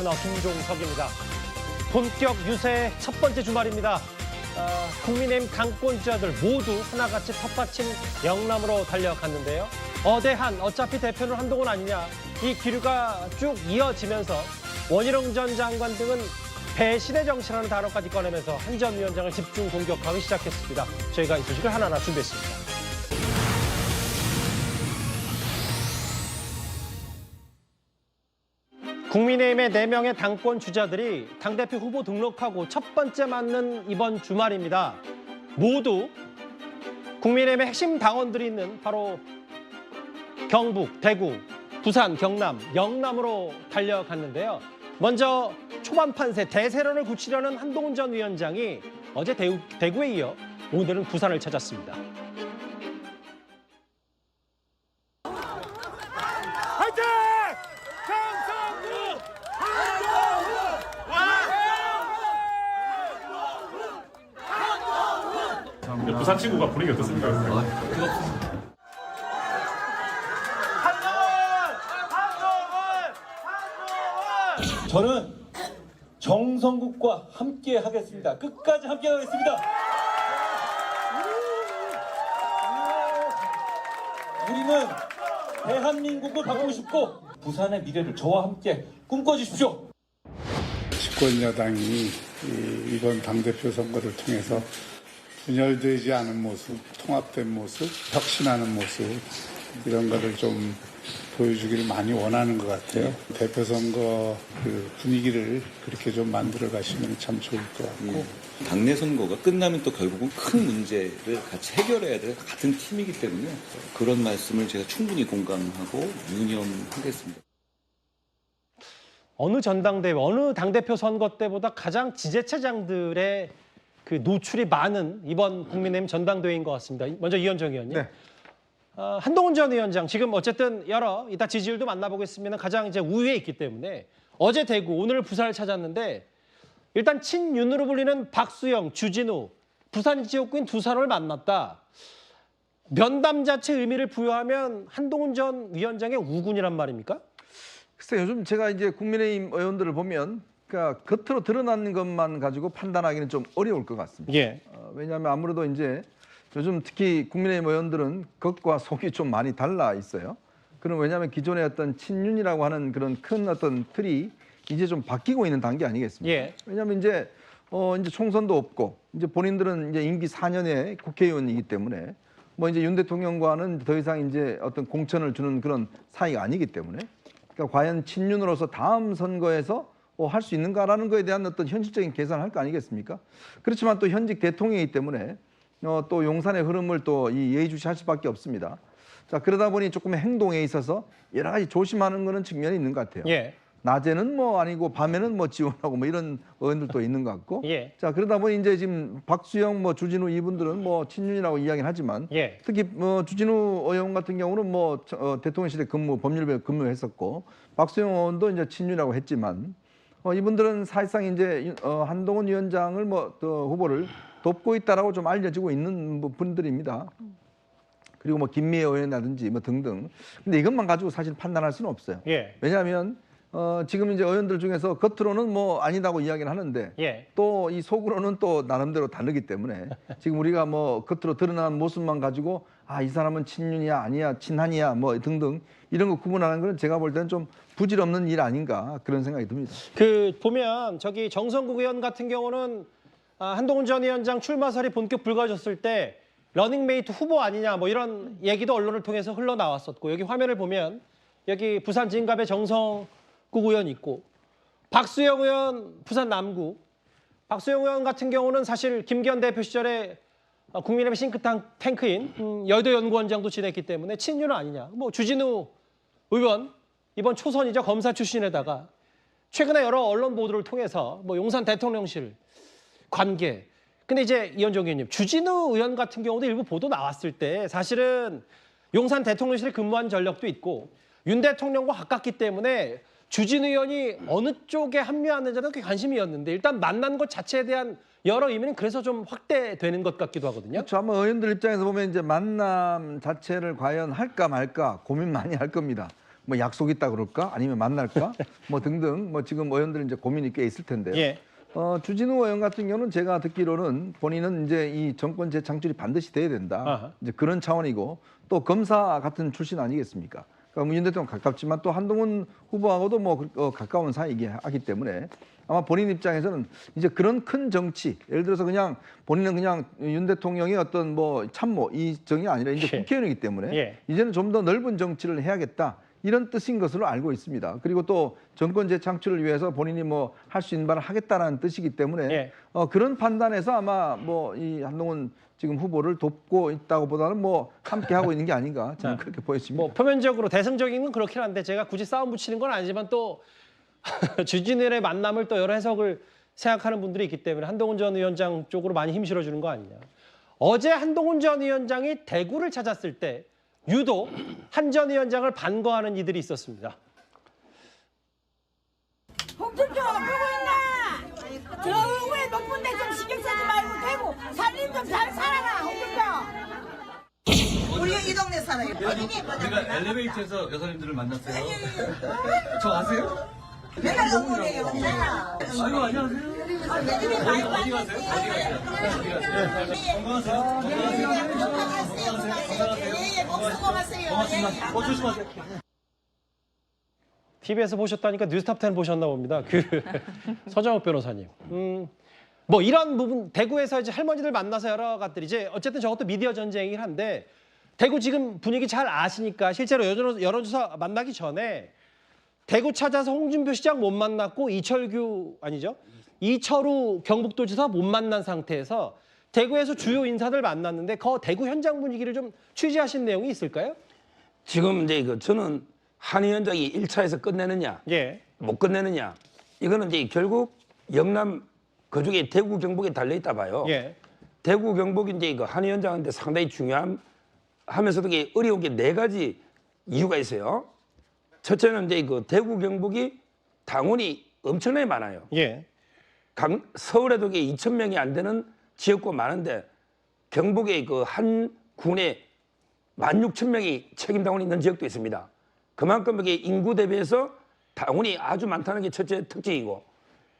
파트너 김종석입니다. 본격 유세의 첫 번째 주말입니다. 국민의힘 당권주자들 모두 하나같이 텃밭인 영남으로 달려갔는데요. 어대한 어차피 대표는 한동훈 아니냐 이 기류가 쭉 이어지면서 원희룡 전 장관 등은 배신의 정치라는 단어까지 꺼내면서 한 전 위원장을 집중 공격하기 시작했습니다. 저희가 이 소식을 하나하나 준비했습니다. 국민의힘의 4명의 당권 주자들이 당대표 후보 등록하고 첫 번째 맞는 이번 주말입니다. 모두 국민의힘의 핵심 당원들이 있는 바로 경북, 대구, 부산, 경남, 영남으로 달려갔는데요. 먼저 초반 판세 대세론을 굳히려는 한동훈 전 위원장이 어제 대구에 이어 오늘은 부산을 찾았습니다. 부산 친구가 분위기 어떻습니까? 저는 정성국과 함께 하겠습니다. 끝까지 함께 하겠습니다. 우리는 대한민국을 바꾸고 싶고 부산의 미래를 저와 함께 꿈꿔주십시오. 집권 여당이 이번 당대표 선거를 통해서 분열되지 않은 모습, 통합된 모습, 혁신하는 모습 이런 거를 좀 보여주기를 많이 원하는 것 같아요. 대표 선거 그 분위기를 그렇게 좀 만들어 가시면 참 좋을 것 같고. 당내 선거가 끝나면 또 결국은 큰 문제를 같이 해결해야 될 같은 팀이기 때문에 그런 말씀을 제가 충분히 공감하고 유념하겠습니다. 어느 전당대회, 어느 당대표 선거 때보다 가장 지지체장들의 그 노출이 많은 이번 국민의힘 전당대회인 것 같습니다. 먼저 이현정 의원님. 네. 한동훈 전 위원장 지금 어쨌든 이따 지지율도 만나보겠습니다. 가장 이제 우위에 있기 때문에 어제 대구, 오늘 부산을 찾았는데 일단 친윤으로 불리는 박수영, 주진우, 부산 지역구인 두 사람을 만났다. 면담 자체 의미를 부여하면 한동훈 전 위원장의 우군이란 말입니까? 글쎄 요즘 제가 이제 국민의힘 의원들을 보면 그러니까 겉으로 드러나는 것만 가지고 판단하기는 좀 어려울 것 같습니다. 예. 왜냐하면 아무래도 이제 요즘 특히 국민의힘 의원들은 겉과 속이 좀 많이 달라 있어요. 그럼 왜냐하면 기존의 어떤 친윤이라고 하는 그런 큰 어떤 틀이 이제 좀 바뀌고 있는 단계 아니겠습니까? 예. 왜냐하면 이제 총선도 없고 이제 본인들은 이제 임기 4년의 국회의원이기 때문에 뭐 이제 윤 대통령과는 더 이상 이제 어떤 공천을 주는 그런 사이가 아니기 때문에 그러니까 과연 친윤으로서 다음 선거에서 할 수 있는가라는 거에 대한 어떤 현실적인 계산을 할 거 아니겠습니까? 그렇지만 또 현직 대통령이기 때문에 또 용산의 흐름을 또 이 예의주시할 수밖에 없습니다. 자 그러다 보니 조금 행동에 있어서 여러 가지 조심하는 거는 측면이 있는 것 같아요. 예. 낮에는 뭐 아니고 밤에는 뭐 지원하고 뭐 이런 의원들도 있는 것 같고. 예. 자 그러다 보니 이제 지금 박수영, 뭐 주진우 이분들은 뭐 친윤이라고 이야기는 하지만 예. 특히 뭐 주진우 의원 같은 경우는 뭐 대통령실에 법률부에 근무했었고 박수영 의원도 이제 친윤이라고 했지만 이분들은 사실상 이제 한동훈 위원장을 또 후보를 돕고 있다라고 좀 알려지고 있는 분들입니다. 그리고 뭐 김미애 의원이라든지 뭐 등등. 근데 이것만 가지고 사실 판단할 수는 없어요. 예. 왜냐하면 지금 이제 의원들 중에서 겉으로는 뭐 아니다고 이야기를 하는데 예. 또 이 속으로는 또 나름대로 다르기 때문에 지금 우리가 뭐 겉으로 드러난 모습만 가지고 이 사람은 친윤이야 아니야 친한이야 뭐 등등 이런 거 구분하는 건 제가 볼 때는 좀 부질없는 일 아닌가 그런 생각이 듭니다. 보면 저기 정성국 의원 같은 경우는 한동훈 전 위원장 출마설이 본격 불거졌을 때 러닝메이트 후보 아니냐 뭐 이런 얘기도 언론을 통해서 흘러나왔었고 여기 화면을 보면 여기 부산 진갑의 정성국 의원 있고 박수영 의원 부산 남구 박수영 의원 같은 경우는 사실 김기현 대표 시절에 국민의힘 싱크탱크인 여의도 연구원장도 지냈기 때문에 친윤은 아니냐. 뭐 주진우 의원 이번 초선이죠. 검사 출신에다가 최근에 여러 언론 보도를 통해서 뭐 용산 대통령실 관계. 근데 이제 이현정 의원님, 주진우 의원 같은 경우도 일부 보도 나왔을 때 사실은 용산 대통령실에 근무한 전력도 있고 윤 대통령과 가깝기 때문에 주진우 의원이 어느 쪽에 합류하는지는 꽤 관심이었는데 일단 만난 것 자체에 대한 여러 의미는 그래서 좀 확대되는 것 같기도 하거든요. 그렇죠. 아마 의원들 입장에서 보면 이제 만남 자체를 과연 할까 말까 고민 많이 할 겁니다. 뭐 약속 있다 그럴까? 아니면 만날까? 뭐 등등 뭐 지금 의원들은 이제 고민이 꽤 있을 텐데요. 예. 주진우 의원 같은 경우는 제가 듣기로는 본인은 이제 이 정권 재창출이 반드시 돼야 된다. 아하. 이제 그런 차원이고 또 검사 같은 출신 아니겠습니까? 그러니까 문재인 대통령 가깝지만 또 한동훈 후보하고도 뭐 가까운 사이이기 하기 때문에 아마 본인 입장에서는 이제 그런 큰 정치, 예를 들어서 그냥 본인은 그냥 윤 대통령의 어떤 뭐 참모 이 정이 아니라 이제 예. 국회의원이기 때문에 예. 이제는 좀 더 넓은 정치를 해야겠다. 이런 뜻인 것으로 알고 있습니다. 그리고 또 정권 재창출을 위해서 본인이 뭐 할 수 있는 바를 하겠다라는 뜻이기 때문에 예. 그런 판단에서 아마 뭐 이 한동훈 지금 후보를 돕고 있다고보다는 뭐 함께 하고 있는 게 아닌가 저는 그렇게 보여집니다. 뭐 표면적으로 대승적인 건 그렇긴 한데 제가 굳이 싸움 붙이는 건 아니지만 또 주진우의 만남을 또 여러 해석을 생각하는 분들이 있기 때문에 한동훈 전 위원장 쪽으로 많이 힘 실어주는 거 아니냐. 어제 한동훈 전 위원장이 대구를 찾았을 때 유독 한 전 위원장을 반거하는 이들이 있었습니다. 홍준표 보고 있나? 저왜 높은 데 좀 신경 쓰지 말고 대고 살림 좀 잘 살아라 홍준표. 우리 이 동네 살아요. 제가 엘리베이터에서 여사님들을 만났어요. 저 아세요? 맨날 너무해요. 아유, 안녕하세요. 어디 가세요? 건강하세요? 예예 목수 고마세요. 고맙습니다. 조심하세요. TV에서 보셨다니까 뉴스탑10 보셨나 봅니다. 그 서정욱 변호사님. 뭐 이런 부분 대구에서 이제 할머니들 만나서 여러 것들이 이제 어쨌든 저것도 미디어 전쟁이긴 한데 대구 지금 분위기 잘 아시니까 실제로 여론조사 만나기 전에 대구 찾아서 홍준표 시장 못 만났고 이철우 경북도지사 못 만난 상태에서 대구에서 주요 인사들 만났는데 그 대구 현장 분위기를 좀 취재하신 내용이 있을까요? 지금 이제 저는 한 위원장이 1차에서 끝내느냐, 예. 못 끝내느냐, 이거는 이제 결국 영남 그중에 대구 경북에 달려 있다 봐요. 예. 대구 경북이 이제 한 위원장한테 상당히 중요하면서도 이게 어려운 게 4가지 이유가 있어요. 첫째는 이제 그 대구 경북이 당원이 엄청나게 많아요. 예. 서울에도 2,000명이 안 되는 지역구 많은데 경북의 그 한 군에 16,000명이 책임 당원이 있는 지역도 있습니다. 그만큼 이게 인구 대비해서 당원이 아주 많다는 게 첫째 특징이고,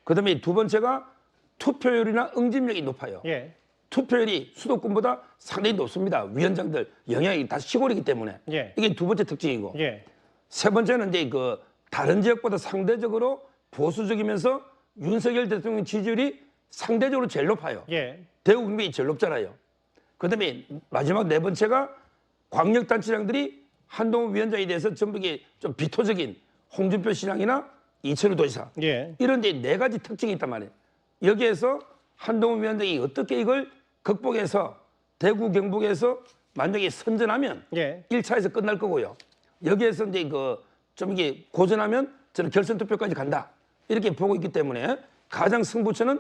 그다음에 두 번째가 투표율이나 응집력이 높아요. 예. 투표율이 수도권보다 상당히 높습니다. 위원장들 영향이 다 시골이기 때문에 예. 이게 두 번째 특징이고, 예. 세 번째는 이제 그 다른 지역보다 상대적으로 보수적이면서 윤석열 대통령 지지율이 상대적으로 제일 높아요. 예. 대구 경북이 제일 높잖아요. 그다음에 마지막 네 번째가 광역단체장들이 한동훈 위원장에 대해서 전부 이게 좀 비토적인 홍준표 시장이나 이철우 도지사 예. 이런 데 4가지 특징이 있단 말이에요. 여기에서 한동훈 위원장이 어떻게 이걸 극복해서 대구 경북에서 만약에 선전하면 예. 1차에서 끝날 거고요. 여기에서 이제 좀 이게 고전하면 저는 결선 투표까지 간다. 이렇게 보고 있기 때문에 가장 승부처는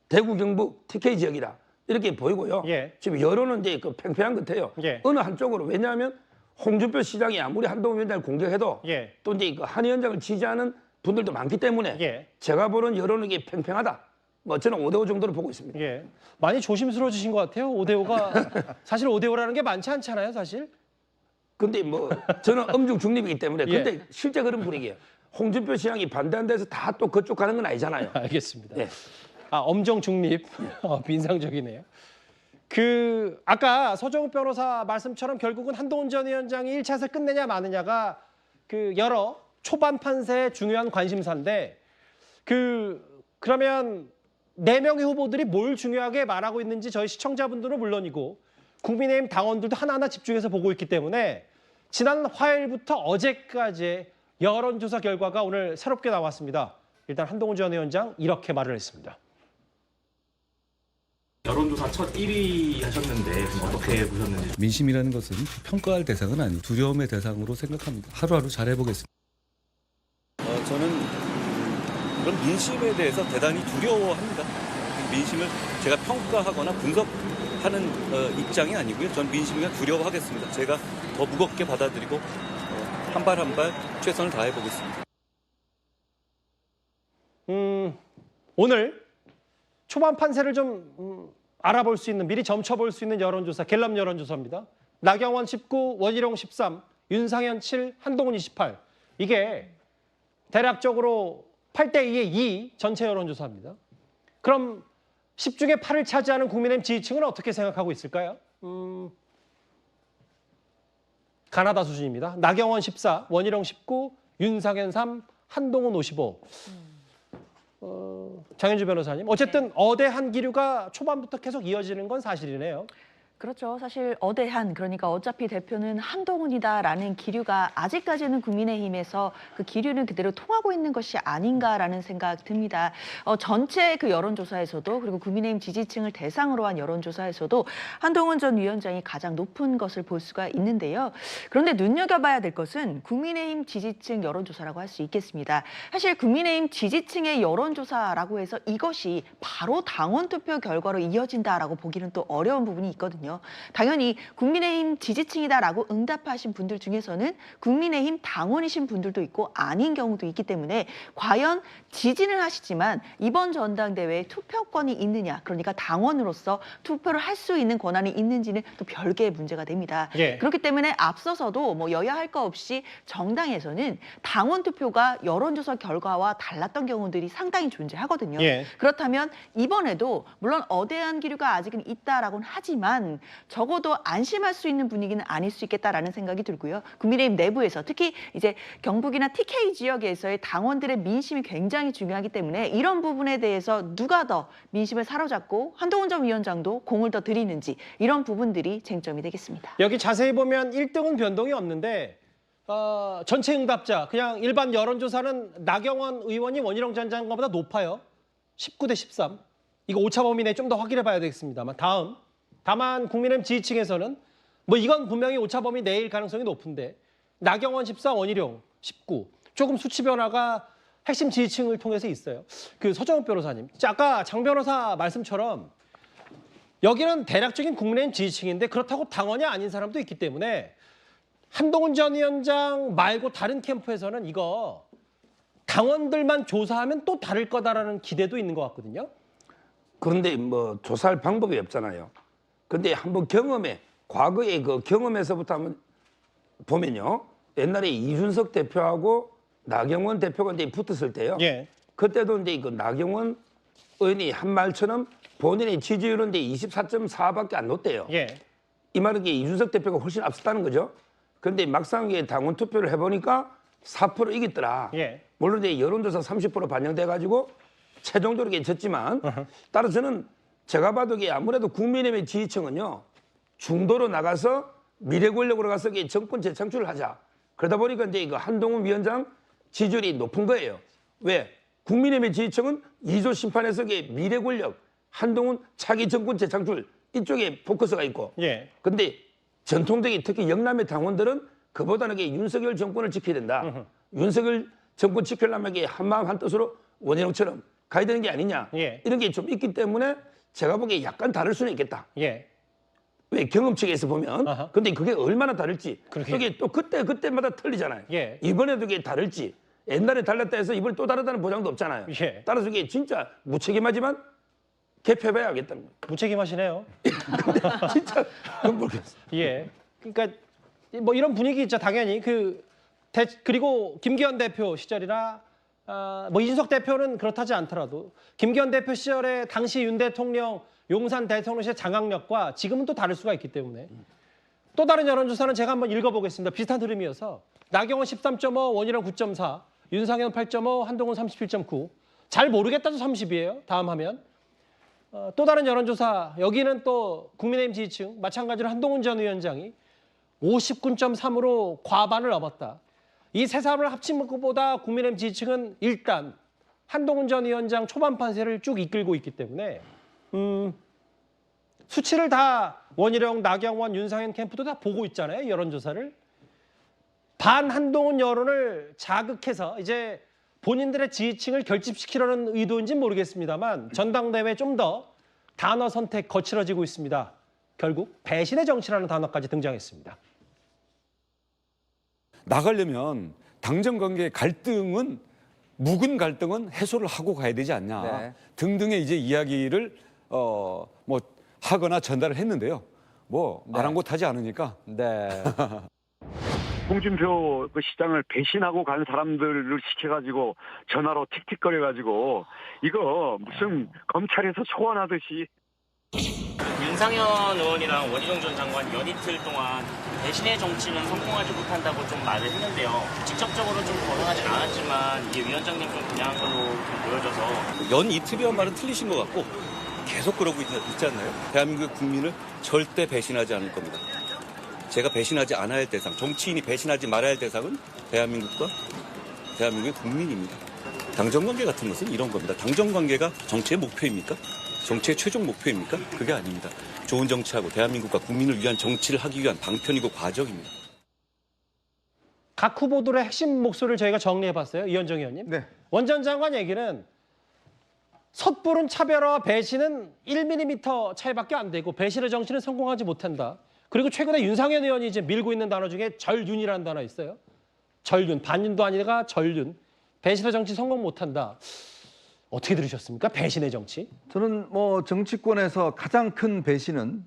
대구 경북 TK 지역이다. 이렇게 보이고요. 예. 지금 여론은 이제 팽팽한 것 같아요. 예. 어느 한쪽으로. 왜냐하면 홍준표 시장이 아무리 한동훈 위원장을 공격해도 예. 또 이제 한 위원장을 지지하는 분들도 많기 때문에 예. 제가 보는 여론은 이게 팽팽하다. 뭐 저는 5대5 정도로 보고 있습니다. 예. 많이 조심스러워지신 것 같아요. 5대5가 사실 5대5라는 게 많지 않잖아요, 사실. 근데 뭐 저는 엄중 중립이기 때문에 예. 근데 실제 그런 분위기예요. 홍준표 시장이 반대한다 해서 다 또 그쪽 가는 건 아니잖아요. 알겠습니다. 네. 엄정 중립. 인상적이네요. 아까 서정욱 변호사 말씀처럼 결국은 한동훈 전 위원장이 1차에서 끝내냐 마느냐가 여러 초반 판세의 중요한 관심사인데 그러면 4명의 후보들이 뭘 중요하게 말하고 있는지 저희 시청자분들은 물론이고 국민의힘 당원들도 하나하나 집중해서 보고 있기 때문에 지난 화요일부터 어제까지의 여론조사 결과가 오늘 새롭게 나왔습니다. 일단 한동훈 전 위원장 이렇게 말을 했습니다. 여론조사 첫 1위 하셨는데 어떻게 보셨는지. 민심이라는 것은 평가할 대상은 아니고 두려움의 대상으로 생각합니다. 하루하루 잘해보겠습니다. 저는 그런 민심에 대해서 대단히 두려워합니다. 민심을 제가 평가하거나 분석하는 입장이 아니고요. 저는 민심을 그냥 두려워하겠습니다. 제가 더 무겁게 받아들이고 한 발 한 발 최선을 다해보겠습니다. 오늘 초반 판세를 좀 알아볼 수 있는, 미리 점쳐볼 수 있는 여론조사, 갤럽 여론조사입니다. 나경원 19, 원희룡 13, 윤상현 7, 한동훈 28. 이게 대략적으로 8대2의 2 전체 여론조사입니다. 그럼 10 중에 8을 차지하는 국민의힘 지지층은 어떻게 생각하고 있을까요? 가나다 수준입니다. 나경원 14, 원희룡 19, 윤상현 3, 한동훈 55. 장현주 변호사님, 어쨌든 어대한 기류가 초반부터 계속 이어지는 건 사실이네요. 그렇죠. 사실 어대한, 그러니까 어차피 대표는 한동훈이다라는 기류가 아직까지는 국민의힘에서 그 기류는 그대로 통하고 있는 것이 아닌가라는 생각 듭니다. 전체 그 여론조사에서도, 그리고 국민의힘 지지층을 대상으로 한 여론조사에서도 한동훈 전 위원장이 가장 높은 것을 볼 수가 있는데요. 그런데 눈여겨봐야 될 것은 국민의힘 지지층 여론조사라고 할 수 있겠습니다. 사실 국민의힘 지지층의 여론조사라고 해서 이것이 바로 당원 투표 결과로 이어진다라고 보기는 또 어려운 부분이 있거든요. 당연히 국민의힘 지지층이다라고 응답하신 분들 중에서는 국민의힘 당원이신 분들도 있고 아닌 경우도 있기 때문에 과연 지지는 하시지만 이번 전당대회에 투표권이 있느냐, 그러니까 당원으로서 투표를 할 수 있는 권한이 있는지는 또 별개의 문제가 됩니다. 예. 그렇기 때문에 앞서서도 뭐 여야 할 거 없이 정당에서는 당원 투표가 여론조사 결과와 달랐던 경우들이 상당히 존재하거든요. 예. 그렇다면 이번에도 물론 어대한 기류가 아직은 있다라고는 하지만 적어도 안심할 수 있는 분위기는 아닐 수 있겠다라는 생각이 들고요. 국민의힘 내부에서 특히 이제 경북이나 TK 지역에서의 당원들의 민심이 굉장히 중요하기 때문에 이런 부분에 대해서 누가 더 민심을 사로잡고 한동훈 전 위원장도 공을 더 들이는지, 이런 부분들이 쟁점이 되겠습니다. 여기 자세히 보면 1등은 변동이 없는데 전체 응답자, 그냥 일반 여론조사는 나경원 의원이 원희룡 전 장관보다 높아요. 19대 13. 이거 오차 범위 내에 좀 더 확인해 봐야 되겠습니다만. 다만 국민의힘 지지층에서는 뭐 이건 분명히 오차 범위 내일 가능성이 높은데 나경원 14, 원희룡 19. 조금 수치 변화가 핵심 지지층을 통해서 있어요. 그 서정욱 변호사님, 아까 장 변호사 말씀처럼 여기는 대략적인 국민의힘 지지층인데 그렇다고 당원이 아닌 사람도 있기 때문에 한동훈 전 위원장 말고 다른 캠프에서는 이거 당원들만 조사하면 또 다를 거다라는 기대도 있는 것 같거든요. 그런데 뭐 조사할 방법이 없잖아요. 근데 한번 과거의 그 경험에서부터 한번 보면요. 옛날에 이준석 대표하고 나경원 대표가 이제 붙었을 때요. 예. 그때도 이제 그 나경원 의원이 한 말처럼 본인의 지지율은 이제 24.4밖에 안 높대요. 예. 이 말은 이준석 대표가 훨씬 앞섰다는 거죠. 그런데 막상 당원 투표를 해보니까 4% 이겼더라. 예. 물론 이제 여론조사 30% 반영돼가지고 최종적으로 졌지만 따라서 저는 제가 봐도 아무래도 국민의힘의 지지층은요, 중도로 나가서 미래 권력으로 가서 정권 재창출을 하자. 그러다 보니까 이제 이거 한동훈 위원장 지지율이 높은 거예요. 왜? 국민의힘의 지지층은 2조 심판에서 미래 권력, 한동훈 차기 정권 재창출 이쪽에 포커스가 있고. 예. 근데 전통적인 특히 영남의 당원들은 그보다는 윤석열 정권을 지켜야 된다. 윤석열 정권 지키려면 한마음 한뜻으로 원희룡처럼 가야 되는 게 아니냐. 예. 이런 게 좀 있기 때문에 제가 보기에 약간 다를 수는 있겠다. 예. 왜 경험칙에서 보면. 아하. 근데 그게 얼마나 다를지. 그러게. 그게 또 그때마다 틀리잖아요. 예. 이번에도 그게 다를지. 옛날에 달랐다 해서 이번에 또 다르다는 보장도 없잖아요. 예. 따라서 이게 진짜 무책임하지만 개표해봐야 알겠다는 거예요. 무책임하시네요. 진짜 그건 모르겠어요. 예. 그러니까 뭐 이런 분위기 있죠. 당연히 그리고 김기현 대표 시절이나 뭐 이준석 대표는 그렇다지 않더라도 김기현 대표 시절에 당시 윤 대통령 용산 대통령실의 장악력과 지금은 또 다를 수가 있기 때문에 또 다른 여론조사는 제가 한번 읽어보겠습니다. 비슷한 흐름이어서 나경원 13.5, 원희룡 9.4, 윤상현 8.5, 한동훈 37.9. 잘 모르겠다도 30이에요. 다음 화면. 또 다른 여론조사, 여기는 또 국민의힘 지지층, 마찬가지로 한동훈 전 위원장이 59.3으로 과반을 넘었다. 이 세 사람을 합친 것보다 국민의힘 지지층은 일단 한동훈 전 위원장 초반 판세를 쭉 이끌고 있기 때문에 수치를 다 원희룡, 나경원, 윤상현 캠프도 다 보고 있잖아요. 여론조사를. 반 한동훈 여론을 자극해서 이제 본인들의 지지층을 결집시키려는 의도인지는 모르겠습니다만 전당대회 좀 더 단어 선택 거칠어지고 있습니다. 결국 배신의 정치라는 단어까지 등장했습니다. 나가려면 당정 관계 갈등은 묵은 갈등은 해소를 하고 가야 되지 않냐 네. 등등의 이제 이야기를 뭐 하거나 전달을 했는데요. 뭐 네. 아랑곳하지 않으니까 네. 홍준표 그 시장을 배신하고 간 사람들을 시켜가지고 전화로 틱틱거려가지고 이거 무슨 검찰에서 소환하듯이. 윤상현 의원이랑 원희룡 전 장관 연이틀 동안 배신의 정치는 성공하지 못한다고 좀 말을 했는데요. 직접적으로 좀 거론하진 않았지만 이게 위원장님 좀 분양한 걸로 좀 보여져서 연 이틀이란 말은 틀리신 것 같고 계속 그러고 있지 않나요? 대한민국의 국민을 절대 배신하지 않을 겁니다. 제가 배신하지 않아야 할 대상, 정치인이 배신하지 말아야 할 대상은 대한민국과 대한민국의 국민입니다. 당정관계 같은 것은 이런 겁니다. 당정관계가 정치의 목표입니까? 정치의 최종 목표입니까? 그게 아닙니다. 좋은 정치하고 대한민국과 국민을 위한 정치를 하기 위한 방편이고 과정입니다. 각 후보들의 핵심 목소리를 저희가 정리해봤어요. 이현정 의원님. 네. 원 전 장관 얘기는 섣부른 차별화와 배신은 1mm 차이밖에 안 되고 배신의 정치는 성공하지 못한다. 그리고 최근에 윤상현 의원이 이제 밀고 있는 단어 중에 절윤이라는 단어 있어요. 절윤, 반윤도 아니다가 절윤. 배신의 정치 성공 못한다. 어떻게 들으셨습니까? 배신의 정치? 저는 뭐 정치권에서 가장 큰 배신은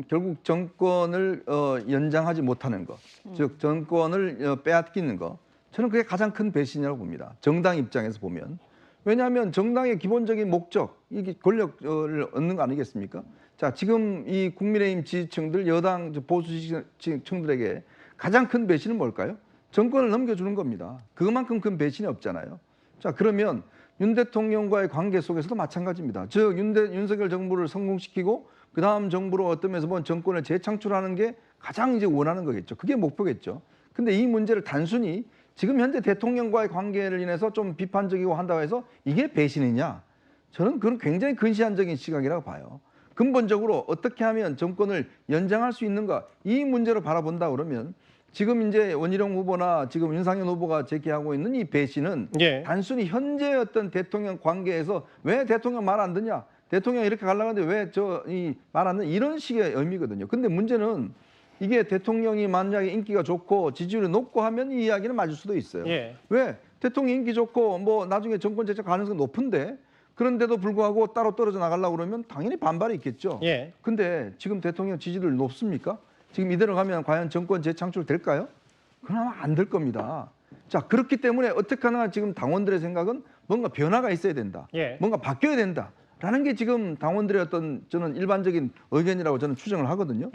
결국 정권을 연장하지 못하는 것, 즉 정권을 빼앗기는 것. 저는 그게 가장 큰 배신이라고 봅니다. 정당 입장에서 보면. 왜냐하면 정당의 기본적인 목적, 이게 권력을 얻는 거 아니겠습니까? 자, 지금 이 국민의힘 지지층들, 여당 보수 지지층들에게 가장 큰 배신은 뭘까요? 정권을 넘겨주는 겁니다. 그만큼 큰 배신이 없잖아요. 자, 그러면 윤 대통령과의 관계 속에서도 마찬가지입니다. 즉 윤석열 정부를 성공시키고 그 다음 정부로 어떤 면에서 보면 정권을 재창출하는 게 가장 이제 원하는 거겠죠. 그게 목표겠죠. 근데 이 문제를 단순히 지금 현재 대통령과의 관계를 인해서 좀 비판적이고 한다고 해서 이게 배신이냐? 저는 그건 굉장히 근시안적인 시각이라고 봐요. 근본적으로 어떻게 하면 정권을 연장할 수 있는가? 이 문제로 바라본다 그러면 지금 이제 원희룡 후보나 지금 윤상현 후보가 제기하고 있는 이 배신은 단순히 현재 어떤 대통령 관계에서 왜 대통령 말 안 듣냐? 대통령 이렇게 가려고 하는데 왜 말 안 듣냐? 이런 식의 의미거든요. 근데 문제는 이게 대통령이 만약에 인기가 좋고 지지율이 높고 하면 이 이야기는 맞을 수도 있어요. 왜? 대통령 인기 좋고 뭐 나중에 정권 재창 가능성이 높은데 그런데도 불구하고 따로 떨어져 나가려고 그러면 당연히 반발이 있겠죠. 근데 지금 대통령 지지율 높습니까? 지금 이대로 가면 과연 정권 재창출 될까요? 그건 아마 안 될 겁니다. 자, 그렇기 때문에 어떻게 하나 지금 당원들의 생각은 뭔가 변화가 있어야 된다. 뭔가 바뀌어야 된다라는 게 지금 당원들의 어떤 저는 일반적인 의견이라고 저는 추정을 하거든요.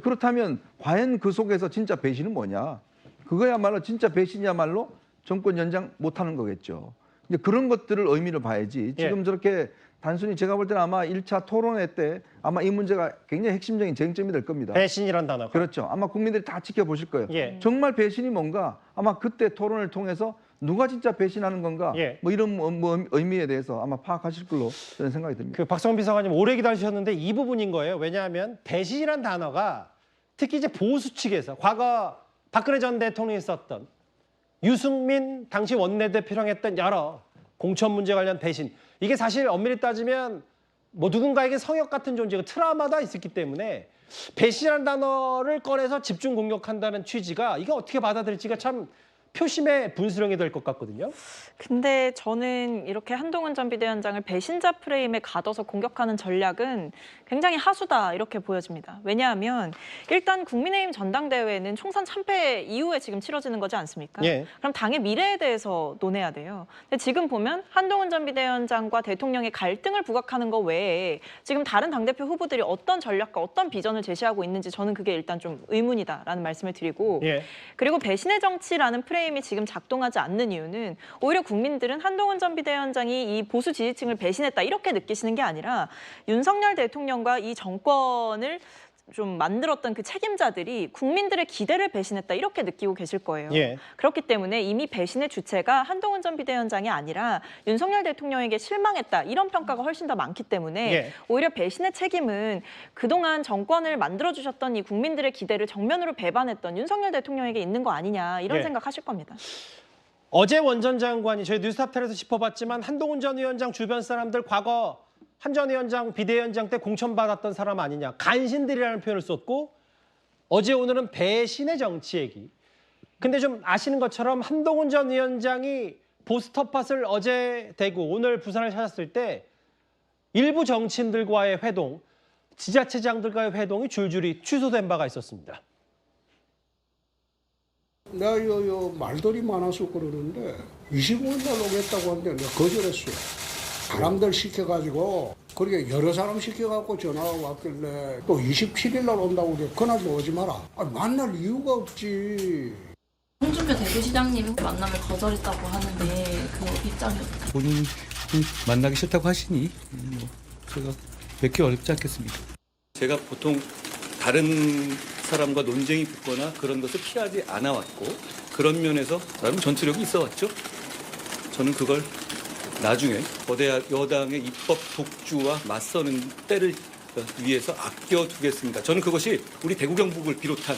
그렇다면 과연 그 속에서 진짜 배신은 뭐냐? 그거야말로 진짜 배신이야말로 정권 연장 못하는 거겠죠. 이제 그런 것들을 의미를 봐야지. 지금 저렇게 단순히 제가 볼 때는 아마 1차 토론회 때 아마 이 문제가 굉장히 핵심적인 쟁점이 될 겁니다. 배신이란 단어가. 그렇죠. 아마 국민들이 다 지켜보실 거예요. 정말 배신이 뭔가 아마 그때 토론을 통해서 누가 진짜 배신하는 건가 뭐 이런 의미에 대해서 아마 파악하실 걸로 저는 생각이 듭니다. 그 박성원 비서관님 오래 기다리셨는데 이 부분인 거예요. 왜냐하면 배신이란 단어가 특히 이제 보수 측에서 과거 박근혜 전 대통령이 썼던 유승민 당시 원내대표랑 했던 여러 공천 문제 관련 배신. 이게 사실 엄밀히 따지면 뭐 누군가에게 성역 같은 존재가 트라우마가 있었기 때문에 배신이라는 단어를 꺼내서 집중 공격한다는 취지가 이거 어떻게 받아들일지가 참 표심의 분수령이 될 것 같거든요. 근데 저는 이렇게 한동훈 전 비대위원장을 배신자 프레임에 가둬서 공격하는 전략은 굉장히 하수다 이렇게 보여집니다. 왜냐하면 일단 국민의힘 전당대회는 총선 참패 이후에 지금 치러지는 거지 않습니까? 그럼 당의 미래에 대해서 논해야 돼요. 근데 지금 보면 한동훈 전 비대위원장과 대통령의 갈등을 부각하는 것 외에 지금 다른 당대표 후보들이 어떤 전략과 어떤 비전을 제시하고 있는지 저는 그게 일단 좀 의문이다라는 말씀을 드리고 그리고 배신의 정치라는 프레임이 지금 작동하지 않는 이유는 오히려 국민들은 한동훈 전 비대위원장이 이 보수 지지층을 배신했다 이렇게 느끼시는 게 아니라 윤석열 대통령과 이 정권을 좀 만들었던 그 책임자들이 국민들의 기대를 배신했다 이렇게 느끼고 계실 거예요. 그렇기 때문에 이미 배신의 주체가 한동훈 전 비대위원장이 아니라 윤석열 대통령에게 실망했다 이런 평가가 훨씬 더 많기 때문에 오히려 배신의 책임은 그동안 정권을 만들어주셨던 이 국민들의 기대를 정면으로 배반했던 윤석열 대통령에게 있는 거 아니냐 이런 생각하실 겁니다. 어제 원 전 장관이 저희 뉴스탑텔에서 짚어봤지만 한동훈 전 위원장 주변 사람들 과거 한 전 위원장 비대위원장 때 공천받았던 사람 아니냐. 간신들이라는 표현을 썼고 어제 오늘은 배신의 정치 얘기. 근데 좀 아시는 것처럼 한동훈 전 위원장이 보수 텃밭을 어제 대구 오늘 부산을 찾았을 때 일부 정치인들과의 회동, 지자체장들과의 회동이 줄줄이 취소된 바가 있었습니다. 내가 요 말들이 많아서 그러는데 25일 날 오겠다고 하는데 내가 거절했어요. 사람들 시켜가지고 그렇게 여러 사람 시켜갖고 전화가 왔길래 또 27일 날 온다고 그래. 그날도 오지 마라. 아니, 만날 이유가 없지. 홍준표 대구시장님이 만남을 거절했다고 하는데 그 입장이 어떻게? 본인이 만나기 싫다고 하시니 뭐 제가 뵙기 어렵지 않겠습니까? 제가 보통 다른 사람과 논쟁이 붙거나 그런 것을 피하지 않아 왔고 그런 면에서 나름 전투력이 있어 왔죠. 저는 그걸 나중에 거대 여당의 입법 독주와 맞서는 때를 위해서 아껴두겠습니다. 저는 그것이 우리 대구 경북을 비롯한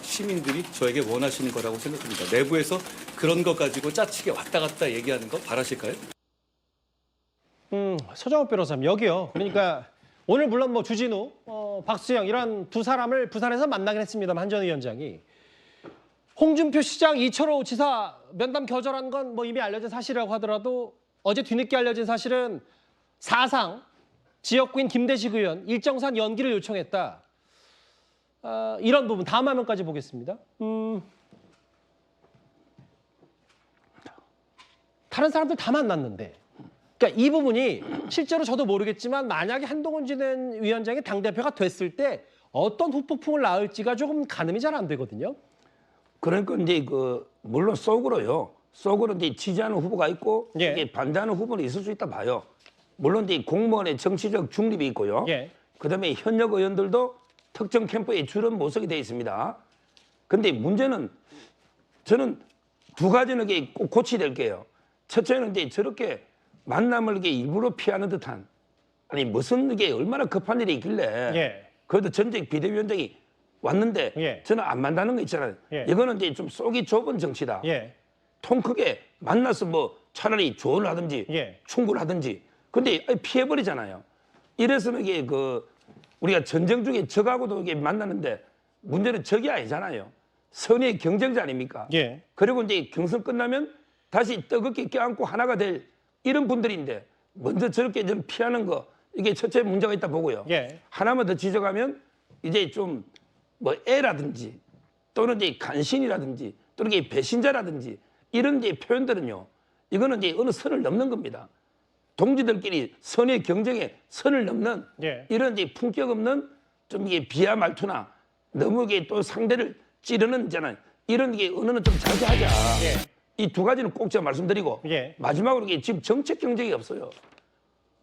시민들이 저에게 원하시는 거라고 생각합니다. 내부에서 그런 거 가지고 짜치게 왔다 갔다 얘기하는 거 바라실까요? 서정호 변호사님 여기요. 그러니까 오늘 물론 뭐 주진우, 박수영 이런 두 사람을 부산에서 만나긴 했습니다만 한 전 위원장이 홍준표 시장, 이철호 지사 면담 거절한 건 뭐 이미 알려진 사실이라고 하더라도 어제 뒤늦게 알려진 사실은 사상 지역구인 김대식 의원 일정산 연기를 요청했다. 이런 부분 다음 화면까지 보겠습니다. 다른 사람들 다 만났는데 그러니까 이 부분이 실제로 저도 모르겠지만 만약에 한동훈 전 위원장이 당대표가 됐을 때 어떤 후폭풍을 낳을지가 조금 가늠이 잘 안 되거든요. 그러니까 이제 그 물론 속으로 이제 지지하는 후보가 있고 예. 이게 반대하는 후보는 있을 수 있다 봐요. 물론 이제 공무원의 정치적 중립이 있고요. 예. 그다음에 현역 의원들도 특정 캠프에 주름 모색이 되어 있습니다. 근데 문제는 저는 두 가지는 이게 꼭 고쳐야 될 게요. 첫째는 이제 저렇게 만남을 이게 일부러 피하는 듯한 아니 무슨 이게 얼마나 급한 일이 있길래 예. 그래도 전직 비대위원장이 왔는데 예. 저는 안 만나는 거 있잖아요. 예. 이거는 이제 좀 속이 좁은 정치다. 예. 통 크게 만나서 뭐 차라리 조언을 하든지 예. 충고를 하든지 근데 피해버리잖아요. 이래서는 이게 그 우리가 전쟁 중에 적하고도 이게 만나는데 문제는 적이 아니잖아요. 선의의 경쟁자 아닙니까? 예. 그리고 이제 경선 끝나면 다시 뜨겁게 껴안고 하나가 될 이런 분들인데 먼저 저렇게 좀 피하는 거 이게 첫째 문제가 있다 보고요. 예. 하나만 더 지적하면 이제 좀 뭐 애라든지 또는 이제 간신이라든지 또는 이게 배신자라든지 이런 이제 표현들은요. 이거는 이제 어느 선을 넘는 겁니다. 동지들끼리 선의 경쟁에 선을 넘는 예. 이런 이제 품격 없는 좀 이게 비하 말투나 너무 이게 또 상대를 찌르는 있잖아요. 이런 게 언어는 좀 자제하자. 이 두 가지는 꼭 제가 말씀드리고 예. 마지막으로 이게 지금 정책 경쟁이 없어요.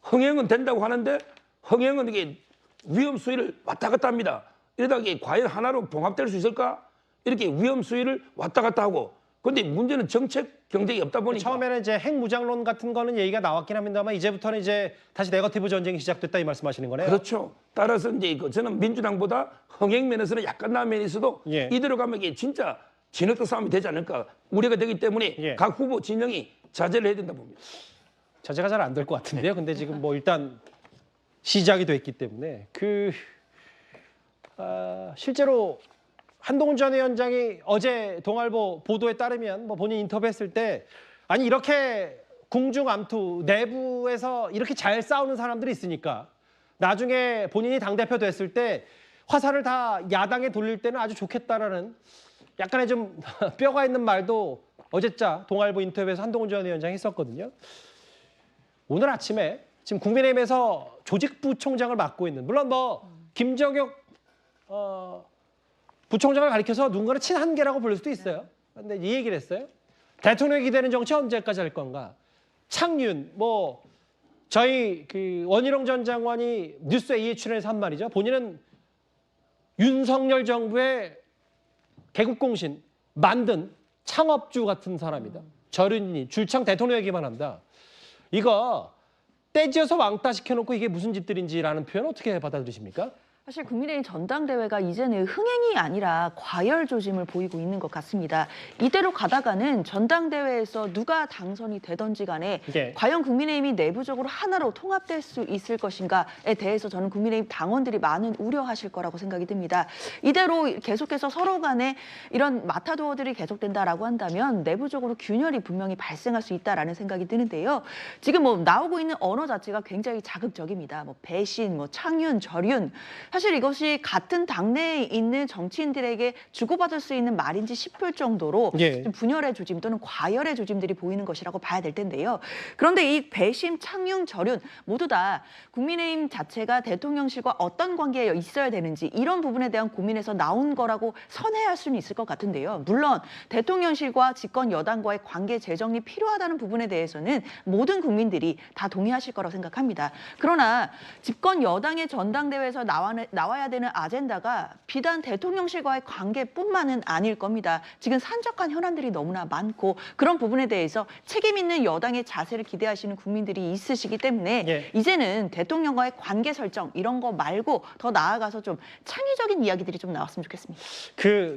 흥행은 된다고 하는데 흥행은 이게 위험 수위를 왔다 갔다 합니다. 이러다가 이게 과연 하나로 봉합될 수 있을까? 이렇게 위험 수위를 왔다 갔다 하고 근데 문제는 정책 경쟁이 없다 보니까 처음에는 이제 핵무장론 같은 거는 얘기가 나왔긴 합니다만 이제부터는 이제 다시 네거티브 전쟁이 시작됐다 이 말씀하시는 거네요. 그렇죠. 따라서 이제 저는 민주당보다 흥행 면에서는 약간 나은 면이 있어도 예. 이대로 가면 이게 진짜 진흙탕 싸움이 되지 않을까 우려가 되기 때문에 예. 각 후보 진영이 자제를 해야 된다 봅니다. 자제가 잘 안 될 것 같은데요. 근데 지금 뭐 일단 시작이 됐기 때문에 실제로 한동훈 전 위원장이 어제 동아일보 보도에 따르면 뭐 본인 인터뷰했을 때 아니 이렇게 궁중암투 내부에서 이렇게 잘 싸우는 사람들이 있으니까 나중에 본인이 당대표 됐을 때 화살을 다 야당에 돌릴 때는 아주 좋겠다라는 약간의 좀 뼈가 있는 말도 어제자 동아일보 인터뷰에서 한동훈 전 위원장이 했었거든요. 오늘 아침에 지금 국민의힘에서 조직부총장을 맡고 있는 물론 뭐 김정혁 부총장을 가리켜서 누군가는 친한계라고 부를 수도 있어요. 근데 이 얘기를 했어요. 대통령이 기대는 정치 언제까지 할 건가? 창윤, 뭐 저희 그 원희룡 전 장관이 뉴스A에 출연해서 한 말이죠. 본인은 윤석열 정부의 개국공신 만든 창업주 같은 사람이다. 저륜이 줄창 대통령 얘기만 한다. 이거 떼지어서 왕따 시켜놓고 이게 무슨 짓들인지라는 표현 어떻게 받아들이십니까? 사실 국민의힘 전당대회가 이제는 흥행이 아니라 과열 조짐을 보이고 있는 것 같습니다. 이대로 가다가는 전당대회에서 누가 당선이 되던지 간에 과연 국민의힘이 내부적으로 하나로 통합될 수 있을 것인가에 대해서 저는 국민의힘 당원들이 많은 우려하실 거라고 생각이 듭니다. 이대로 계속해서 서로 간에 이런 마타도어들이 계속된다라고 한다면 내부적으로 균열이 분명히 발생할 수 있다라는 생각이 드는데요. 지금 뭐 나오고 있는 언어 자체가 굉장히 자극적입니다. 뭐 배신, 뭐 창윤, 절윤. 사실 이것이 같은 당내에 있는 정치인들에게 주고받을 수 있는 말인지 싶을 정도로 예. 좀 분열의 조짐 또는 과열의 조짐들이 보이는 것이라고 봐야 될 텐데요. 그런데 이 배심, 창윤, 절윤 모두 다 국민의힘 자체가 대통령실과 어떤 관계에 있어야 되는지 이런 부분에 대한 고민에서 나온 거라고 선회할 수는 있을 것 같은데요. 물론 대통령실과 집권 여당과의 관계 재정이 필요하다는 부분에 대해서는 모든 국민들이 다 동의하실 거라고 생각합니다. 그러나 집권 여당의 전당대회에서 나와야 되는 아젠다가 비단 대통령실과의 관계뿐만은 아닐 겁니다. 지금 산적한 현안들이 너무나 많고 그런 부분에 대해서 책임 있는 여당의 자세를 기대하시는 국민들이 있으시기 때문에 예. 이제는 대통령과의 관계 설정 이런 거 말고 더 나아가서 좀 창의적인 이야기들이 좀 나왔으면 좋겠습니다.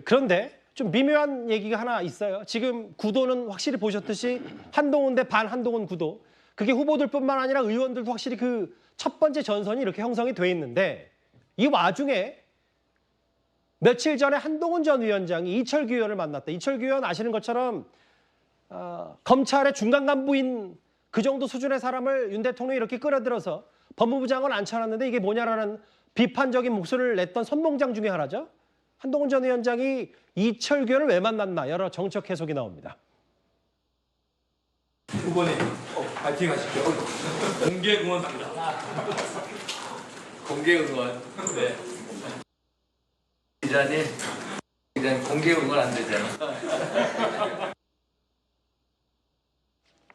그런데 좀 미묘한 얘기가 하나 있어요. 지금 구도는 확실히 보셨듯이 한동훈 대 반한동훈 구도. 그게 후보들뿐만 아니라 의원들도 확실히 그 첫 번째 전선이 이렇게 형성이 돼 있는데 이 와중에 며칠 전에 한동훈 전 위원장이 이철규 의원을 만났다. 이철규 의원 아시는 것처럼 검찰의 중간 간부인 그 정도 수준의 사람을 윤 대통령이 이렇게 끌어들여서 법무부 장관 앉혀놨는데 이게 뭐냐라는 비판적인 목소리를 냈던 선봉장 중에 하나죠. 한동훈 전 위원장이 이철규 의원을 왜 만났나 여러 정책 해석이 나옵니다. 후보님 파이팅 하십시오. 공개 응원합니다. 공개 응원. 네. 기자님 공개 응원 안 되잖아.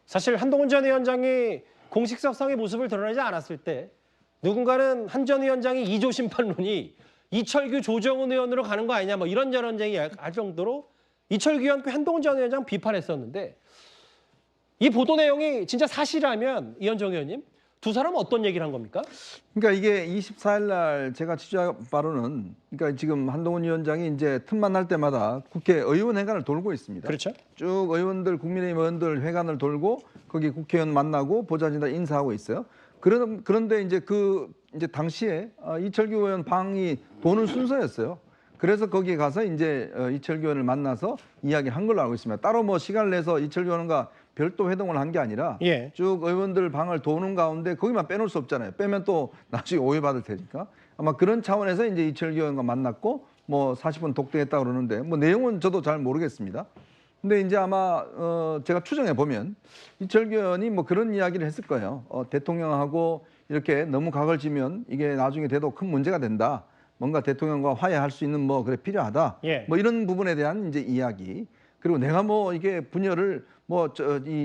사실 한동훈 전 위원장이 공식석상의 모습을 드러내지 않았을 때 누군가는 한 전 위원장이 2조 심판론이 이철규 조정훈 의원으로 가는 거 아니냐 뭐 이런저런 얘기할 정도로 이철규 의원 한동훈 전 위원장 비판했었는데 이 보도 내용이 진짜 사실이라면 이현정 의원님 두 사람은 어떤 얘기를 한 겁니까? 그러니까 이게 24일 날 제가 취재한 바로는 그러니까 지금 한동훈 위원장이 이제 틈만 날 때마다 국회 의원 회관을 돌고 있습니다. 그렇죠. 쭉 의원들 국민의힘 의원들 회관을 돌고 거기 국회의원 만나고 보좌진들 인사하고 있어요. 그런데 이제 이제 당시에 이철규 의원 방이 도는 순서였어요. 그래서 거기에 가서 이제 이철규 의원을 만나서 이야기를 한 걸로 알고 있습니다. 따로 뭐 시간을 내서 이철규 의원과 별도 회동을 한 게 아니라 예. 쭉 의원들 방을 도는 가운데 거기만 빼놓을 수 없잖아요. 빼면 또 나중에 오해받을 테니까. 아마 그런 차원에서 이제 이철규 의원과 만났고 뭐 40분 독대했다고 그러는데 뭐 내용은 저도 잘 모르겠습니다. 근데 이제 아마 제가 추정해 보면 이철규 의원이 뭐 그런 이야기를 했을 거예요. 대통령하고 이렇게 너무 각을 지면 이게 나중에 돼도 큰 문제가 된다. 뭔가 대통령과 화해할 수 있는 뭐 그래 필요하다. 예. 뭐 이런 부분에 대한 이제 이야기. 그리고 내가 뭐 이게 분열을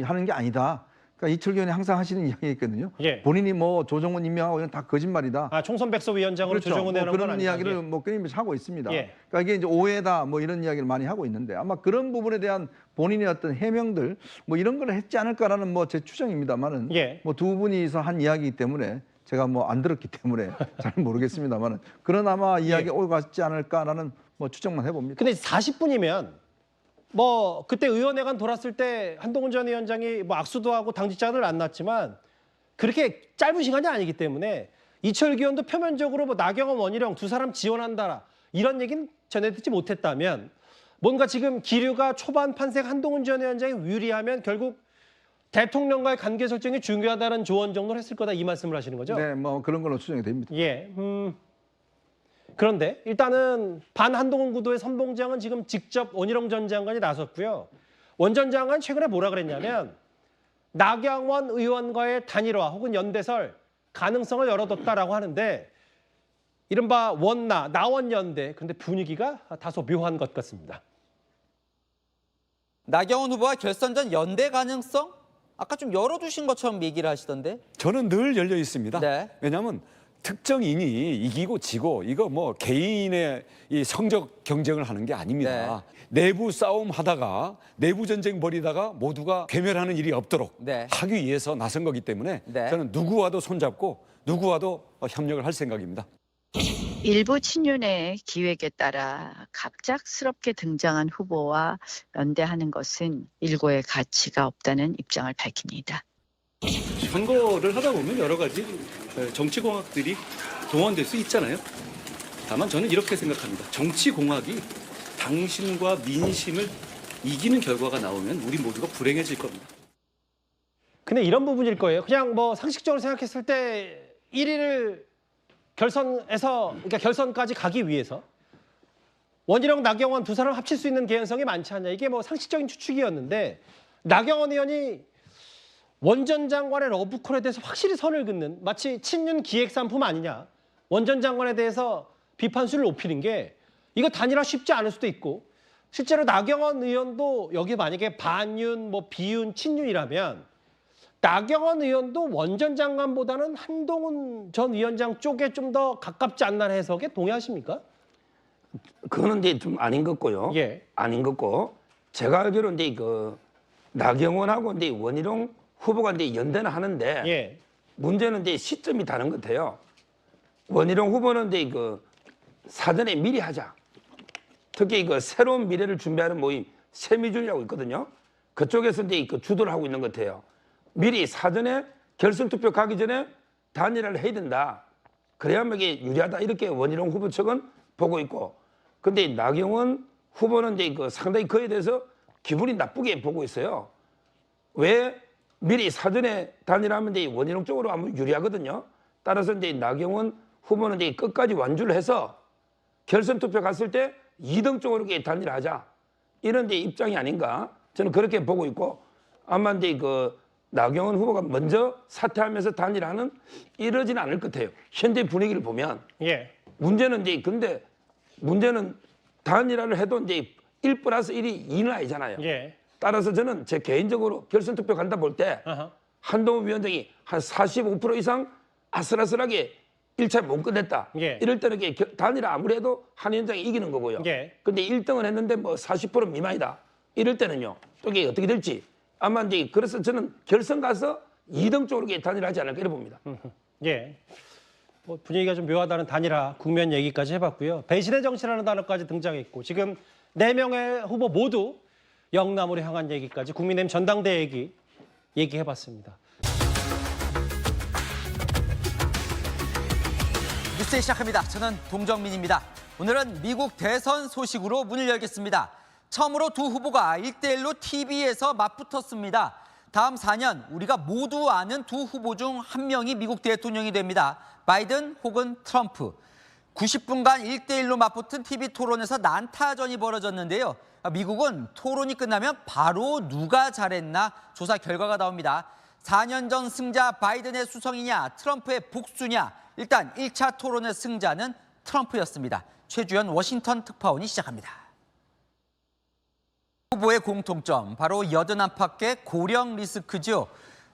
하는 게 아니다. 그러니까 이철규 의원이 항상 하시는 이야기가 있거든요. 예. 본인이 뭐 조정훈 임명하고 이건 다 거짓말이다. 총선백서위원장으로 그렇죠. 조정훈 뭐 의원은 그런 건 이야기를 아니죠. 뭐 끊임없이 하고 있습니다. 예. 그러니까 이게 이제 오해다 뭐 이런 이야기를 많이 하고 있는데 아마 그런 부분에 대한 본인의 어떤 해명들 뭐 이런 걸 했지 않을까라는 뭐 제 추정입니다만은 예. 뭐 두 분이서 한 이야기이기 때문에 제가 뭐 안 들었기 때문에 잘 모르겠습니다만은 그런 아마 이야기 오고 갔지 않을까라는 뭐 추정만 해봅니다. 근데 40분이면 뭐 그때 의원회관 돌았을 때 한동훈 전 위원장이 뭐 악수도 하고 당직자들 만났지만 그렇게 짧은 시간이 아니기 때문에 이철규 의원도 표면적으로 뭐 나경원, 원희룡 두 사람 지원한다 이런 얘기는 전해 듣지 못했다면 뭔가 지금 기류가 초반 판색 한동훈 전 위원장이 유리하면 결국 대통령과의 관계 설정이 중요하다는 조언 정도를 했을 거다 이 말씀을 하시는 거죠? 네, 뭐 그런 걸로 추정이 됩니다. 예. 그런데 일단은 반한동훈 구도의 선봉장은 지금 직접 원희룡 전 장관이 나섰고요. 원 전 장관 최근에 뭐라 그랬냐면 나경원 의원과의 단일화 혹은 연대설 가능성을 열어뒀다라고 하는데 이른바 나원연대 그런데 분위기가 다소 묘한 것 같습니다. 나경원 후보와 결선전 연대 가능성? 아까 좀 열어두신 것처럼 얘기를 하시던데. 저는 늘 열려 있습니다. 네. 왜냐하면 특정인이 이기고 지고 이거 뭐 개인의 이 성적 경쟁을 하는 게 아닙니다. 내부 싸움 하다가 내부 전쟁 벌이다가 모두가 괴멸하는 일이 없도록 하기 위해서 나선 거기 때문에 저는 누구와도 손잡고 누구와도 협력을 할 생각입니다. 일부 친윤의 기획에 따라 갑작스럽게 등장한 후보와 연대하는 것은 일고의 가치가 없다는 입장을 밝힙니다. 선거를 하다 보면 여러 가지 정치공학들이 동원될 수 있잖아요. 다만 저는 이렇게 생각합니다. 정치공학이 당신과 민심을 이기는 결과가 나오면 우리 모두가 불행해질 겁니다. 근데 이런 부분일 거예요. 그냥 뭐 상식적으로 생각했을 때 1위를 그러니까 결선까지 가기 위해서 원희룡, 나경원 두 사람 합칠 수 있는 개연성이 많지 않냐. 이게 뭐 상식적인 추측이었는데 나경원 의원이 원 전 장관의 러브콜에 대해서 확실히 선을 긋는 마치 친윤 기획상품 아니냐. 원 전 장관에 대해서 비판수를 높이는 게 이거 단일화 쉽지 않을 수도 있고 실제로 나경원 의원도 여기 만약에 반윤, 뭐 비윤, 친윤이라면 나경원 의원도 원 전 장관보다는 한동훈 전 위원장 쪽에 좀 더 가깝지 않나 해석에 동의하십니까? 그거는 이제 좀 아닌 것 같고요. 예. 아닌 것 같고 제가 알기로는 이제 그 나경원하고 이제 원희룡 후보가 이제 연대는 하는데 예. 문제는 이제 시점이 다른 것 같아요. 원희룡 후보는 이제 그 사전에 미리 하자. 특히 그 새로운 미래를 준비하는 모임 세미준이라고 있거든요. 그쪽에서 이제 그 주도를 하고 있는 것 같아요. 미리 사전에 결선 투표 가기 전에 단일화를 해야 된다. 그래야만 이게 유리하다. 이렇게 원희룡 후보 측은 보고 있고. 근데 나경원 후보는 이제 그 상당히 그에 대해서 기분이 나쁘게 보고 있어요. 왜 미리 사전에 단일화하면 이제 원희룡 쪽으로 아무 유리하거든요. 따라서 이제 나경원 후보는 이제 끝까지 완주를 해서 결선 투표 갔을 때 2등 쪽으로 단일화하자. 이런 이제 입장이 아닌가. 저는 그렇게 보고 있고 아마 이제 그 나경원 후보가 먼저 사퇴하면서 단일화는 이러지는 않을 것 같아요. 현재 분위기를 보면. 예. 문제는 이제 근데 문제는 단일화를 해도 이제 1+1이 2는 아니잖아요. 예. 따라서 저는 제 개인적으로 결선 투표 간다 볼 때 한동훈 위원장이 한 45% 이상 아슬아슬하게 1차 못 끝냈다. 예. 이럴 때는 이게 단일화 아무리 해도 한 위원장이 이기는 거고요. 예. 근데 1등은 했는데 뭐 40% 미만이다. 이럴 때는요. 또 이게 어떻게 될지. 아마 이제 그래서 저는 결선 가서 2등 쪽으로 단일화하지 않을까 이렇게 봅니다. 예. 뭐 분위기가 좀 묘하다는 단일화 국면 얘기까지 해봤고요. 배신의 정치라는 단어까지 등장했고 지금 4명의 후보 모두 영남으로 향한 얘기까지 국민의힘 전당대회 얘기해봤습니다. 뉴스 시작합니다. 저는 동정민입니다. 오늘은 미국 대선 소식으로 문을 열겠습니다. 처음으로 두 후보가 1대1로 TV에서 맞붙었습니다. 다음 4년 우리가 모두 아는 두 후보 중 한 명이 미국 대통령이 됩니다. 바이든 혹은 트럼프. 90분간 1대1로 맞붙은 TV 토론에서 난타전이 벌어졌는데요. 미국은 토론이 끝나면 바로 누가 잘했나 조사 결과가 나옵니다. 4년 전 승자 바이든의 수성이냐 트럼프의 복수냐. 일단 1차 토론의 승자는 트럼프였습니다. 최주연 워싱턴 특파원이 시작합니다. 후보의 공통점, 바로 여든 안팎의 고령 리스크죠.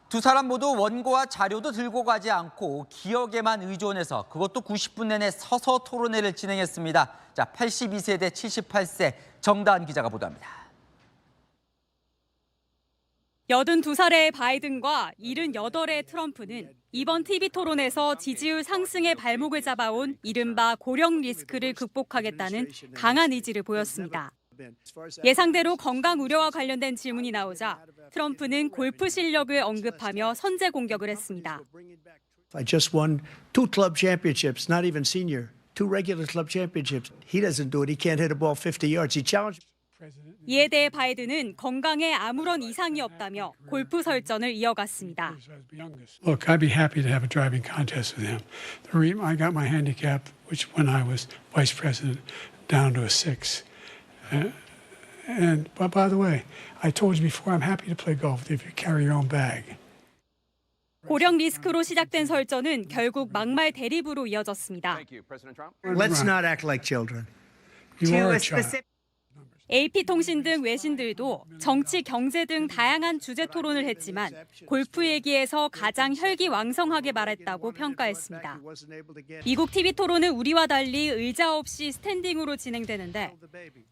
두 사람 모두 원고와 자료도 들고 가지 않고 기억에만 의존해서 그것도 90분 내내 서서 토론회를 진행했습니다. 자, 82세 대 78세 정다은 기자가 보도합니다. 82살의 바이든과 78의 트럼프는 이번 TV 토론에서 지지율 상승의 발목을 잡아온 이른바 고령 리스크를 극복하겠다는 강한 의지를 보였습니다. 예상대로 건강 우려와 관련된 질문이 나오자 트럼프는 골프 실력을 언급하며 선제 공격을 했습니다. I just won 2 club championships, not even senior, 2 regular club championships. He doesn't do it. He can't hit a ball 50 yards. He challenged. 이에 대해 바이든은 건강에 아무런 이상이 없다며 골프 설전을 이어갔습니다. Look, I'd be happy to have a driving contest with him. I got my handicap, which when I was vice president, down to a 6. And by the way, I told you before, I'm happy to play golf if you carry your own bag. 고령 리스크로 시작된 설전은 결국 막말 대립으로 이어졌습니다. Let's not act like children. You are a child. AP통신 등 외신들도 정치, 경제 등 다양한 주제 토론을 했지만 골프 얘기에서 가장 혈기왕성하게 말했다고 평가했습니다. 미국 TV 토론은 우리와 달리 의자 없이 스탠딩으로 진행되는데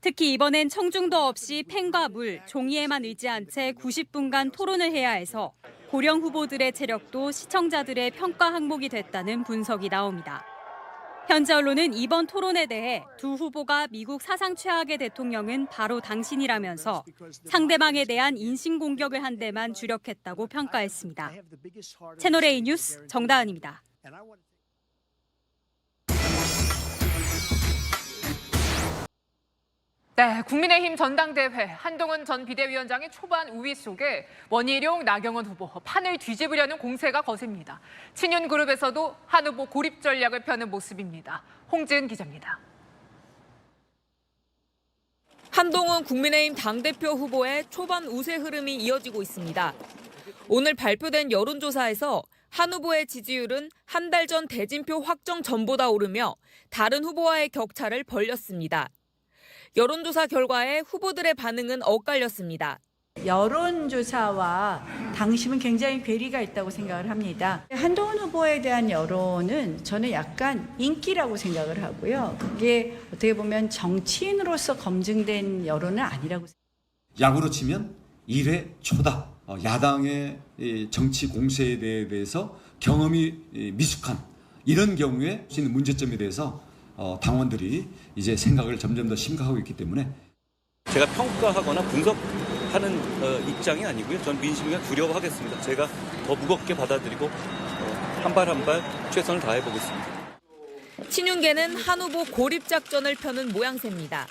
특히 이번엔 청중도 없이 펜과 물, 종이에만 의지한 채 90분간 토론을 해야 해서 고령 후보들의 체력도 시청자들의 평가 항목이 됐다는 분석이 나옵니다. 현재 언론은 이번 토론에 대해 두 후보가 미국 사상 최악의 대통령은 바로 당신이라면서 상대방에 대한 인신공격을 한 데만 주력했다고 평가했습니다. 채널A 뉴스 정다은입니다. 네, 국민의힘 전당대회 한동훈 전 비대위원장의 초반 우위 속에 원희룡, 나경원 후보 판을 뒤집으려는 공세가 거셉니다. 친윤그룹에서도 한 후보 고립 전략을 펴는 모습입니다. 홍지은 기자입니다. 한동훈 국민의힘 당대표 후보의 초반 우세 흐름이 이어지고 있습니다. 오늘 발표된 여론조사에서 한 후보의 지지율은 한 달 전 대진표 확정 전보다 오르며 다른 후보와의 격차를 벌렸습니다. 여론조사 결과에 후보들의 반응은 엇갈렸습니다. 여론조사와 당심은 굉장히 괴리가 있다고 생각을 합니다. 한동훈 후보에 대한 여론은 저는 약간 인기라고 생각을 하고요. 그게 어떻게 보면 정치인으로서 검증된 여론은 아니라고 생각합니다. 야구로 치면 1회 초다. 야당의 정치 공세에 대해서 경험이 미숙한 이런 경우에 수 있는 문제점에 대해서 당원들이 이제 생각을 점점 더 심각하고 있기 때문에 제가 평가하거나 분석하는 입장이 아니고요. 전 민심이 두려워하겠습니다. 제가 더 무겁게 받아들이고 한 발 한 발 최선을 다해보겠습니다. 친윤계는 한 후보 고립 작전을 펴는 모양새입니다.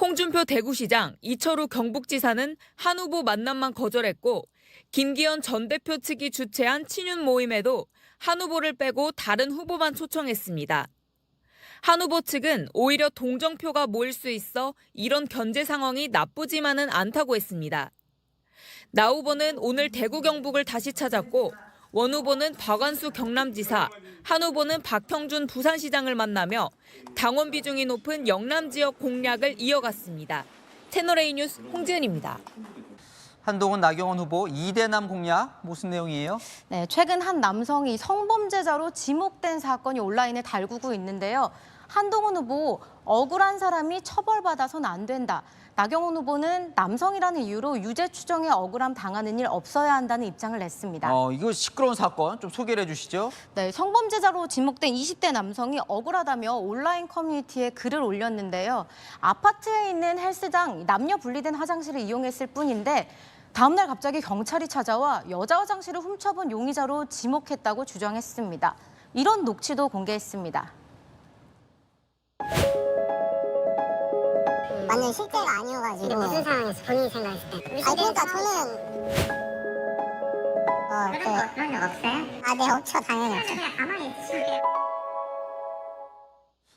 홍준표 대구시장, 이철우 경북지사는 한 후보 만남만 거절했고 김기현 전 대표 측이 주최한 친윤 모임에도 한 후보를 빼고 다른 후보만 초청했습니다. 한 후보 측은 오히려 동정표가 모일 수 있어 이런 견제 상황이 나쁘지만은 않다고 했습니다. 나 후보는 오늘 대구 경북을 다시 찾았고 원 후보는 박완수 경남지사, 한 후보는 박형준 부산시장을 만나며 당원 비중이 높은 영남 지역 공략을 이어갔습니다. 채널A 뉴스 홍지은입니다. 한동훈, 나경원 후보 2대남 공략 무슨 내용이에요? 네, 최근 한 남성이 성범죄자로 지목된 사건이 온라인에 달구고 있는데요. 한동훈 후보 억울한 사람이 처벌받아선 안 된다. 나경원 후보는 남성이라는 이유로 유죄 추정에 억울함 당하는 일 없어야 한다는 입장을 냈습니다. 이거 시끄러운 사건 좀 소개를 해주시죠. 네, 성범죄자로 지목된 20대 남성이 억울하다며 온라인 커뮤니티에 글을 올렸는데요. 아파트에 있는 헬스장 남녀 분리된 화장실을 이용했을 뿐인데 다음 날 갑자기 경찰이 찾아와 여자 화장실을 훔쳐본 용의자로 지목했다고 주장했습니다. 이런 녹취도 공개했습니다. 완전 실제가 아니어가지고 무슨 상황에서 본인이 생각했을 때? 그러니까 저는 그런 적 없어요? 네, 없죠. 당연히 없죠. 그냥 가만히 있으실게요.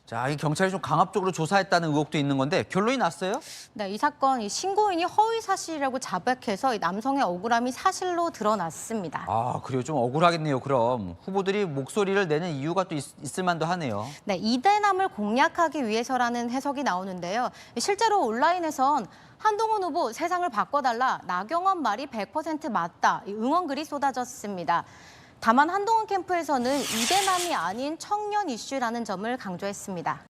자, 이 경찰이 좀 강압적으로 조사했다는 의혹도 있는 건데 결론이 났어요? 네, 이 사건 신고인이 허위 사실이라고 자백해서 이 남성의 억울함이 사실로 드러났습니다. 그래요. 좀 억울하겠네요. 그럼 후보들이 목소리를 내는 이유가 또 있을 만도 하네요. 네, 이대남을 공략하기 위해서라는 해석이 나오는데요. 실제로 온라인에선 한동훈 후보 세상을 바꿔달라, 나경원 말이 100% 맞다, 응원글이 쏟아졌습니다. 다만 한동훈 캠프에서는 이대남이 아닌 청년 이슈라는 점을 강조했습니다.